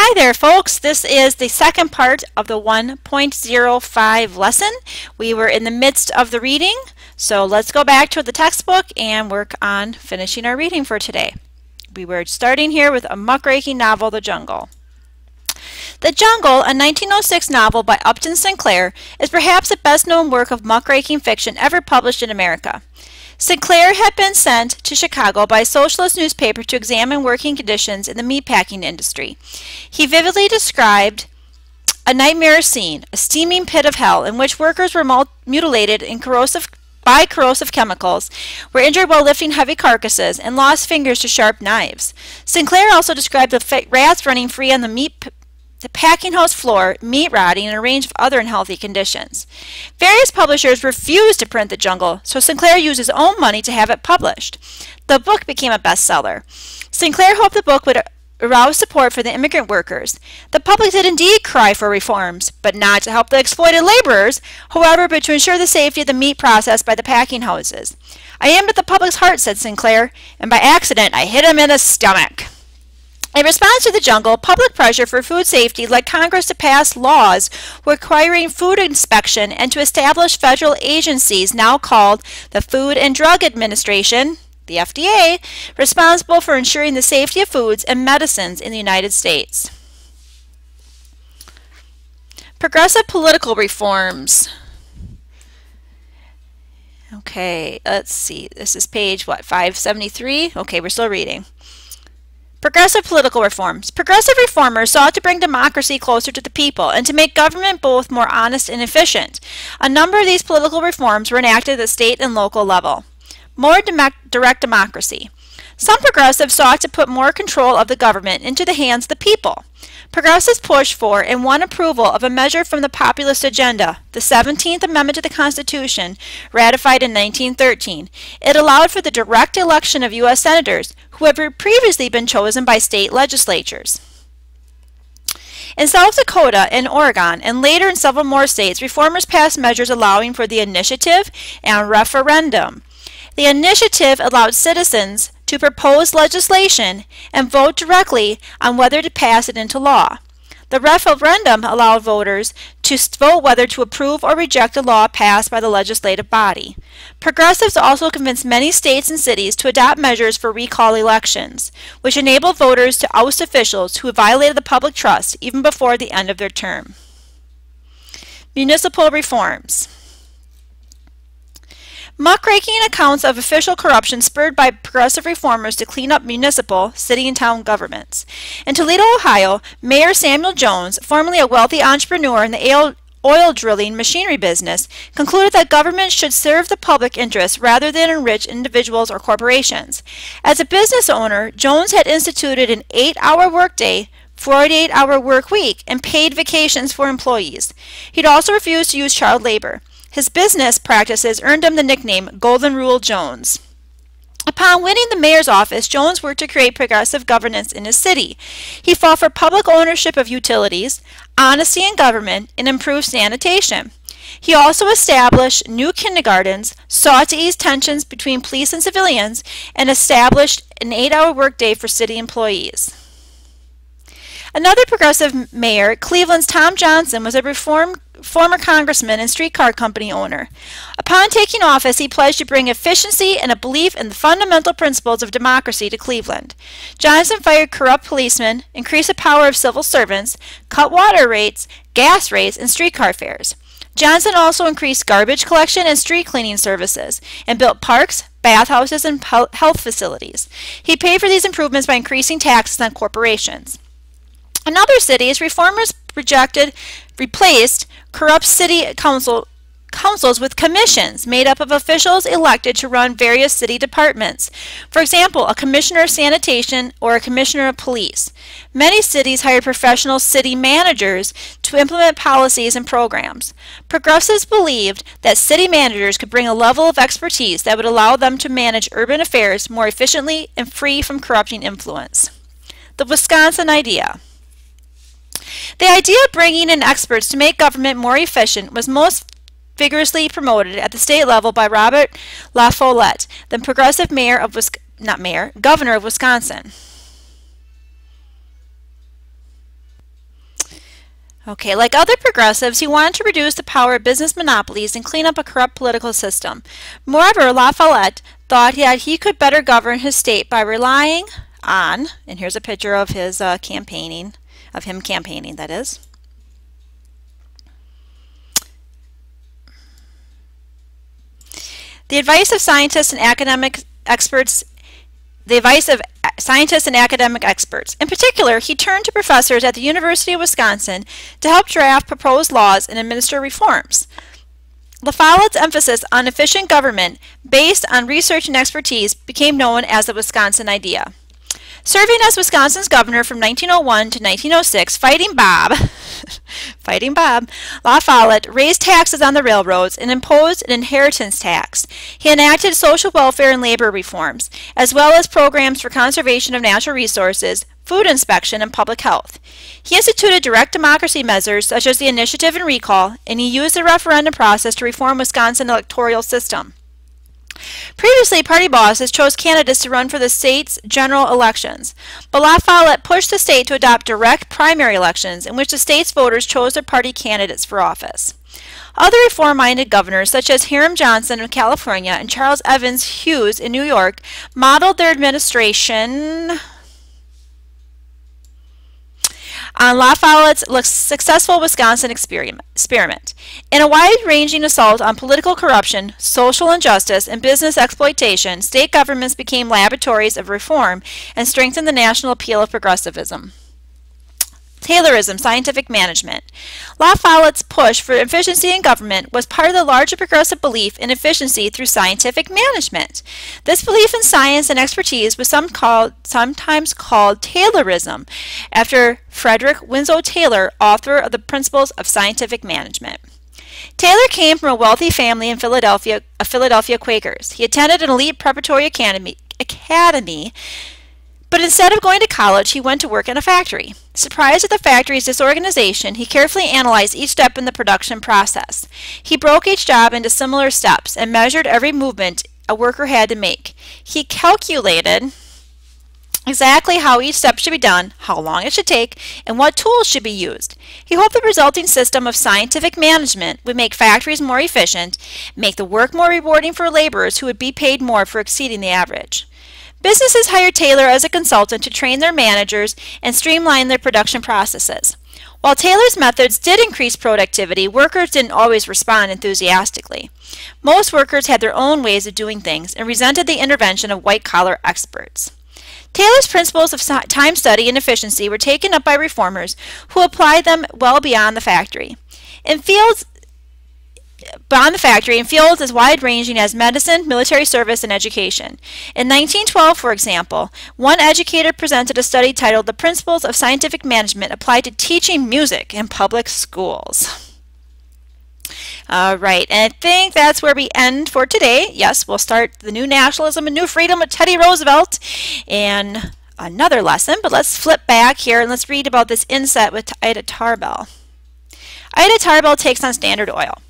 Hi there folks, this is the second part of the 1.05 lesson. We were in the midst of the reading, so let's go back to the textbook and work on finishing our reading for today. We were starting here with a muckraking novel, The Jungle. The Jungle, a 1906 novel by Upton Sinclair, is perhaps the best known work of muckraking fiction ever published in America. Sinclair had been sent to Chicago by a socialist newspaper to examine working conditions in the meatpacking industry. He vividly described a nightmare scene, a steaming pit of hell in which workers were mutilated by corrosive chemicals, were injured while lifting heavy carcasses, and lost fingers to sharp knives. Sinclair also described the rats running free on the packing house floor, meat rotting, and a range of other unhealthy conditions. Various publishers refused to print The Jungle, so Sinclair used his own money to have it published. The book became a bestseller. Sinclair hoped the book would arouse support for the immigrant workers. The public did indeed cry for reforms, but not to help the exploited laborers, however, but to ensure the safety of the meat processed by the packing houses. "I aimed at the public's heart," said Sinclair, "and by accident I hit him in the stomach." In response to The Jungle, public pressure for food safety led Congress to pass laws requiring food inspection and to establish federal agencies now called the Food and Drug Administration, the FDA, responsible for ensuring the safety of foods and medicines in the United States. Progressive political reforms. Okay, let's see. This is page, 573? Okay, we're still reading. Progressive political reforms. Progressive reformers sought to bring democracy closer to the people and to make government both more honest and efficient. A number of these political reforms were enacted at the state and local level. More direct democracy. Some progressives sought to put more control of the government into the hands of the people. Progressives pushed for and won approval of a measure from the populist agenda, the 17th Amendment to the Constitution, ratified in 1913. It allowed for the direct election of U.S. senators who had previously been chosen by state legislatures. In South Dakota and Oregon, and later in several more states, reformers passed measures allowing for the initiative and referendum. The initiative allowed citizens to propose legislation and vote directly on whether to pass it into law. The referendum allowed voters to vote whether to approve or reject a law passed by the legislative body. Progressives also convinced many states and cities to adopt measures for recall elections, which enabled voters to oust officials who violated the public trust even before the end of their term. Municipal reforms. Muckraking accounts of official corruption spurred by progressive reformers to clean up municipal, city and town governments. In Toledo, Ohio, Mayor Samuel Jones, formerly a wealthy entrepreneur in the oil drilling machinery business, concluded that government should serve the public interest rather than enrich individuals or corporations. As a business owner, Jones had instituted an 8-hour workday, 48-hour work week, and paid vacations for employees. He'd also refused to use child labor. His business practices earned him the nickname Golden Rule Jones. Upon winning the mayor's office, Jones worked to create progressive governance in his city. He fought for public ownership of utilities, honesty in government, and improved sanitation. He also established new kindergartens, sought to ease tensions between police and civilians, and established an 8-hour workday for city employees. Another progressive mayor, Cleveland's Tom Johnson, was a former congressman and streetcar company owner. Upon taking office, he pledged to bring efficiency and a belief in the fundamental principles of democracy to Cleveland. Johnson fired corrupt policemen, increased the power of civil servants, cut water rates, gas rates, and streetcar fares. Johnson also increased garbage collection and street cleaning services, and built parks, bathhouses, and health facilities. He paid for these improvements by increasing taxes on corporations. In other cities, reformers replaced corrupt city councils with commissions made up of officials elected to run various city departments. For example, a commissioner of sanitation or a commissioner of police. Many cities hired professional city managers to implement policies and programs. Progressives believed that city managers could bring a level of expertise that would allow them to manage urban affairs more efficiently and free from corrupting influence. The Wisconsin idea. The idea of bringing in experts to make government more efficient was most vigorously promoted at the state level by Robert La Follette, the progressive governor of Wisconsin. Okay, like other progressives, he wanted to reduce the power of business monopolies and clean up a corrupt political system. Moreover, La Follette thought that he could better govern his state by relying on, and here's a picture of his campaigning, of him campaigning, that is. The advice of scientists and academic experts. In particular, he turned to professors at the University of Wisconsin to help draft proposed laws and administer reforms. La Follette's emphasis on efficient government based on research and expertise became known as the Wisconsin idea. Serving as Wisconsin's governor from 1901 to 1906, Fighting Bob, La Follette raised taxes on the railroads and imposed an inheritance tax. He enacted social welfare and labor reforms, as well as programs for conservation of natural resources, food inspection, and public health. He instituted direct democracy measures such as the initiative and recall, and he used the referendum process to reform Wisconsin's electoral system. Previously, party bosses chose candidates to run for the state's general elections, but La Follette pushed the state to adopt direct primary elections in which the state's voters chose their party candidates for office. Other reform-minded governors, such as Hiram Johnson of California and Charles Evans Hughes in New York, modeled their administration on La Follette's successful Wisconsin experiment. In a wide-ranging assault on political corruption, social injustice, and business exploitation, state governments became laboratories of reform and strengthened the national appeal of progressivism. Taylorism, scientific management. La Follette's push for efficiency in government was part of the larger progressive belief in efficiency through scientific management. This belief in science and expertise was sometimes called Taylorism, after Frederick Winslow Taylor, author of the Principles of Scientific Management. Taylor came from a wealthy family in Philadelphia, Philadelphia Quakers. He attended an elite preparatory academy, but instead of going to college, he went to work in a factory. Surprised at the factory's disorganization, he carefully analyzed each step in the production process. He broke each job into similar steps and measured every movement a worker had to make. He calculated exactly how each step should be done, how long it should take, and what tools should be used. He hoped the resulting system of scientific management would make factories more efficient, make the work more rewarding for laborers who would be paid more for exceeding the average. Businesses hired Taylor as a consultant to train their managers and streamline their production processes. While Taylor's methods did increase productivity, workers didn't always respond enthusiastically. Most workers had their own ways of doing things and resented the intervention of white-collar experts. Taylor's principles of time study and efficiency were taken up by reformers who applied them well beyond the factory. In fields as wide-ranging as medicine, military service, and education. In 1912, for example, one educator presented a study titled The Principles of Scientific Management Applied to Teaching Music in Public Schools. All right, and I think that's where we end for today. Yes, we'll start the new nationalism and new freedom with Teddy Roosevelt and another lesson, but let's flip back here and let's read about this inset with Ida Tarbell. Ida Tarbell takes on Standard Oil.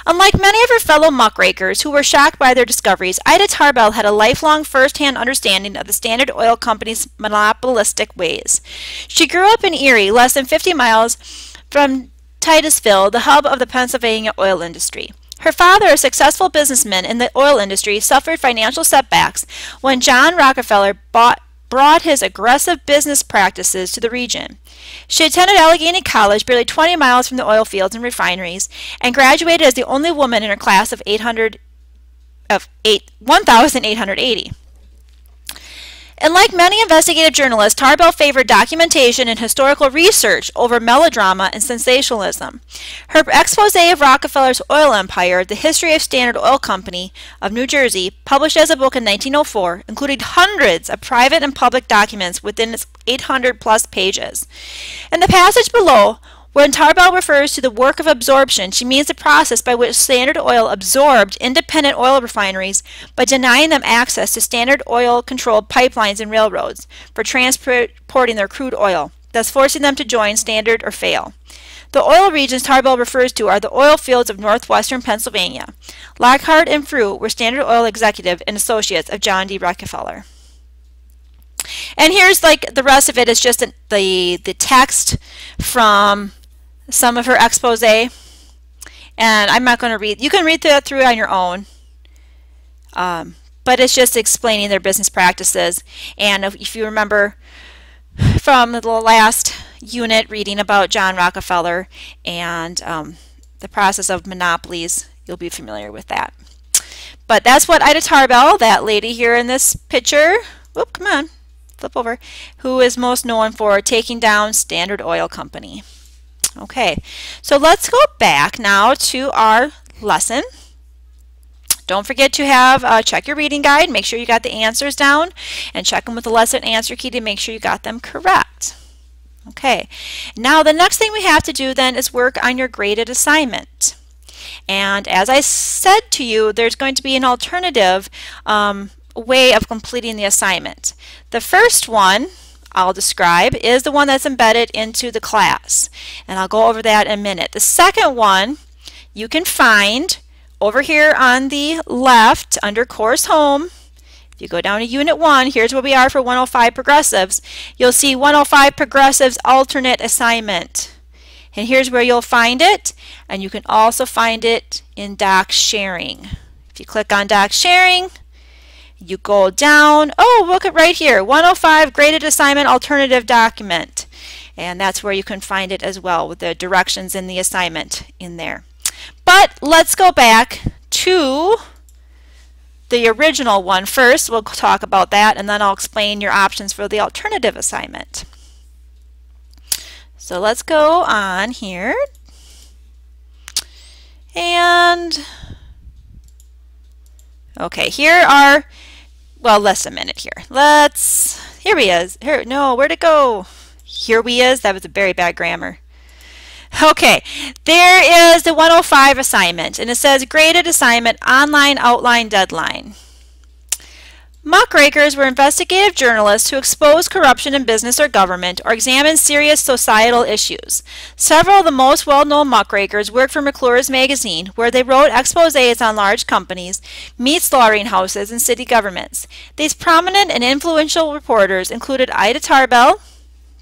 Unlike many of her fellow muckrakers who were shocked by their discoveries, Ida Tarbell had a lifelong first-hand understanding of the Standard Oil Company's monopolistic ways. She grew up in Erie, less than 50 miles from Titusville, the hub of the Pennsylvania oil industry. Her father, a successful businessman in the oil industry, suffered financial setbacks when John Rockefeller brought his aggressive business practices to the region. She attended Allegheny College, barely 20 miles from the oil fields and refineries, and graduated as the only woman in her class of 1,880. And like many investigative journalists, Tarbell favored documentation and historical research over melodrama and sensationalism. Her expose of Rockefeller's oil empire, The History of Standard Oil Company of New Jersey, published as a book in 1904, included hundreds of private and public documents within its 800-plus pages. In the passage below, when Tarbell refers to the work of absorption, she means the process by which Standard Oil absorbed independent oil refineries by denying them access to Standard Oil-controlled pipelines and railroads for transporting their crude oil, thus forcing them to join Standard or fail. The oil regions Tarbell refers to are the oil fields of northwestern Pennsylvania. Lockhart and Frew were Standard Oil executive and associates of John D. Rockefeller. And here's like the rest of it is just the text from some of her expose, and I'm not going to read. You can read that through on your own, but it's just explaining their business practices. And if you remember from the last unit reading about John Rockefeller and the process of monopolies, you'll be familiar with that. But that's what Ida Tarbell, that lady here in this picture, whoop, come on, flip over, who is most known for taking down Standard Oil Company. Okay, so let's go back now to our lesson. Don't forget to have check your reading guide, make sure you got the answers down, and check them with the lesson answer key to make sure you got them correct. Okay, now the next thing we have to do then is work on your graded assignment. And as I said to you, there's going to be an alternative way of completing the assignment. The first one I'll describe is the one that's embedded into the class, and I'll go over that in a minute. The second one you can find over here on the left under Course Home. If you go down to Unit 1, here's where we are for 105 Progressives. You'll see 105 Progressives Alternate Assignment. And here's where you'll find it, and you can also find it in Doc Sharing. If you click on Doc Sharing, you go down, oh, look at right here, 105 Graded Assignment Alternative Document. And that's where you can find it as well with the directions in the assignment in there. But let's go back to the original one first. We'll talk about that, and then I'll explain your options for the alternative assignment. So let's go on here, and okay, here are, well, less a minute here. Here he is. Here, no, where'd it go? Here we is. That was a very bad grammar. Okay, there is the 105 assignment, and it says graded assignment, online outline deadline. Muckrakers were investigative journalists who exposed corruption in business or government or examined serious societal issues. Several of the most well-known muckrakers worked for McClure's magazine, where they wrote exposés on large companies, meat slaughtering houses, and city governments. These prominent and influential reporters included Ida Tarbell,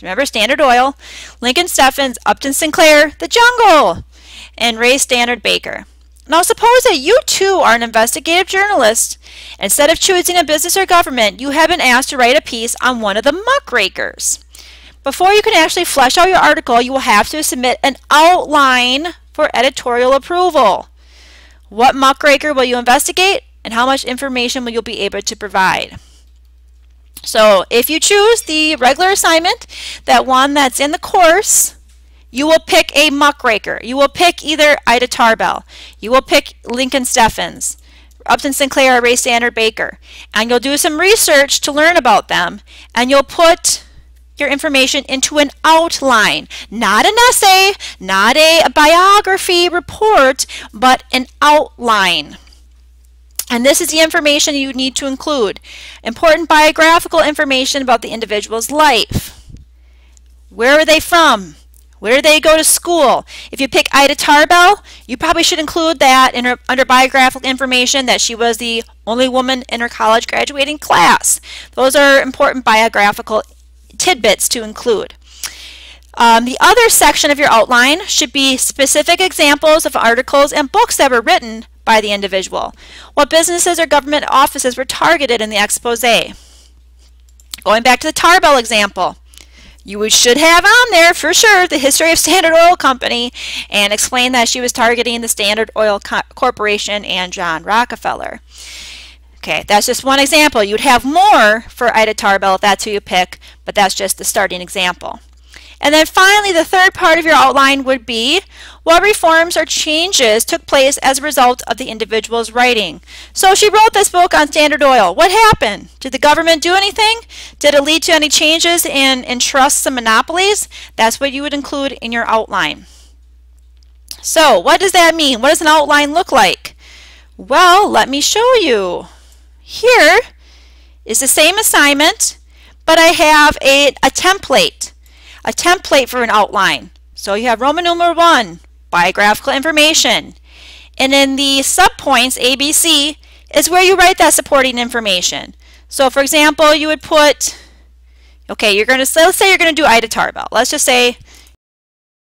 remember Standard Oil, Lincoln Steffens, Upton Sinclair, The Jungle, and Ray Stannard Baker. Now suppose that you too are an investigative journalist. Instead of choosing a business or government, you have been asked to write a piece on one of the muckrakers. Before you can actually flesh out your article, you will have to submit an outline for editorial approval. What muckraker will you investigate, and how much information will you be able to provide? So if you choose the regular assignment, that one that's in the course, you will pick a muckraker. You will pick either Ida Tarbell. You will pick Lincoln Steffens, Upton Sinclair, or Ray Stannard Baker. And you'll do some research to learn about them. And you'll put your information into an outline. Not an essay, not a biography report, but an outline. And this is the information you need to include. Important biographical information about the individual's life. Where are they from? Where did they go to school? If you pick Ida Tarbell, you probably should include that in her, under biographical information, that she was the only woman in her college graduating class. Those are important biographical tidbits to include. The other section of your outline should be specific examples of articles and books that were written by the individual. What businesses or government offices were targeted in the expose? Going back to the Tarbell example, you should have on there for sure the history of Standard Oil Company and explain that she was targeting the Standard Oil Corporation and John Rockefeller. Okay, that's just one example. You'd have more for Ida Tarbell if that's who you pick, but that's just the starting example. And then finally, the third part of your outline would be what reforms or changes took place as a result of the individual's writing. So she wrote this book on Standard Oil. What happened? Did the government do anything? Did it lead to any changes in trusts and monopolies? That's what you would include in your outline. So what does that mean? What does an outline look like? Well, let me show you. Here is the same assignment, but I have a template. A template for an outline. So you have Roman numeral 1, biographical information. And in the subpoints, ABC, is where you write that supporting information. So for example, you would put, okay, let's say you're going to do Ida Tarbell. Let's just say